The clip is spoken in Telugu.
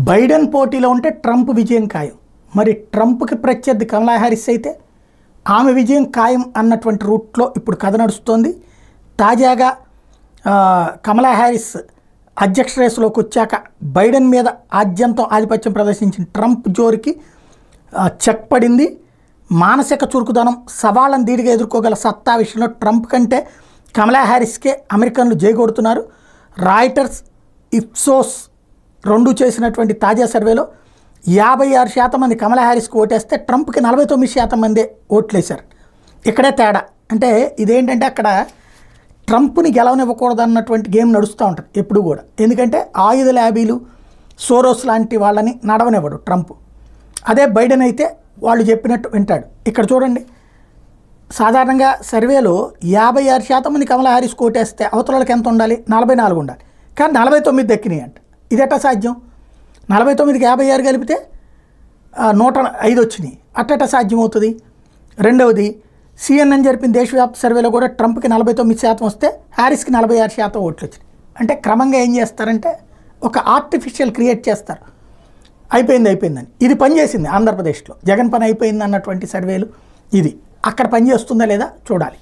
బైడెన్ పోటీలో ఉంటే ట్రంప్ విజయం ఖాయం. మరి ట్రంప్కి ప్రత్యర్థి కమలా హ్యారిస్ అయితే ఆమె విజయం ఖాయం అన్నటువంటి రూట్లో ఇప్పుడు కథ నడుస్తోంది. తాజాగా కమలా హ్యారిస్ అధ్యక్ష రేసులోకి వచ్చాక బైడెన్ మీద ఆద్యంతం ఆధిపత్యం ప్రదర్శించిన ట్రంప్ జోరికి చెక్ పడింది. మానసిక చురుకుదనం, సవాళ్ళను ధీటుగా ఎదుర్కోగల సత్తా విషయంలో ట్రంప్ కంటే కమలా హ్యారిస్కే అమెరికన్లు జైగొడుతున్నారు. రాయిటర్స్, ఇప్సోస్ రెండు చేసినటువంటి తాజా సర్వేలో 56% మంది కమలా హ్యారిస్కి ఓటేస్తే ట్రంప్కి 49% మందే ఓట్లేశారు. ఇక్కడే తేడా. అంటే ఇదేంటంటే అక్కడ ట్రంప్ని గెలవనివ్వకూడదు అన్నటువంటి గేమ్ నడుస్తూ ఉంటుంది ఎప్పుడు కూడా. ఎందుకంటే ఆయుధ ల్యాబీలు, సోరోస్ లాంటి వాళ్ళని నడవనివ్వడు ట్రంప్. అదే బైడెన్ అయితే వాళ్ళు చెప్పినట్టు వింటాడు. ఇక్కడ చూడండి, సాధారణంగా సర్వేలో 56% మంది కమలా హ్యారిస్కి ఓటేస్తే అవతలకి ఎంత ఉండాలి? 44 ఉండాలి. కానీ 49 దక్కినాయి అంట. ఇదెట్టా సాధ్యం? 49కి 56 కలిపితే 105 వచ్చినాయి. అట్టట సాధ్యమవుతుంది. రెండవది, CNN జరిపిన దేశవ్యాప్త సర్వేలో కూడా ట్రంప్కి 49% వస్తే హ్యారిస్కి 46% ఓట్లు వచ్చినాయి. అంటే క్రమంగా ఏం చేస్తారంటే ఒక ఆర్టిఫిషియల్ క్రియేట్ చేస్తారు. అయిపోయిందని. ఇది పనిచేసింది ఆంధ్రప్రదేశ్లో. జగన్ పని అయిపోయింది అన్నటువంటి సర్వేలు ఇది. అక్కడ పనిచేస్తుందా లేదా చూడాలి.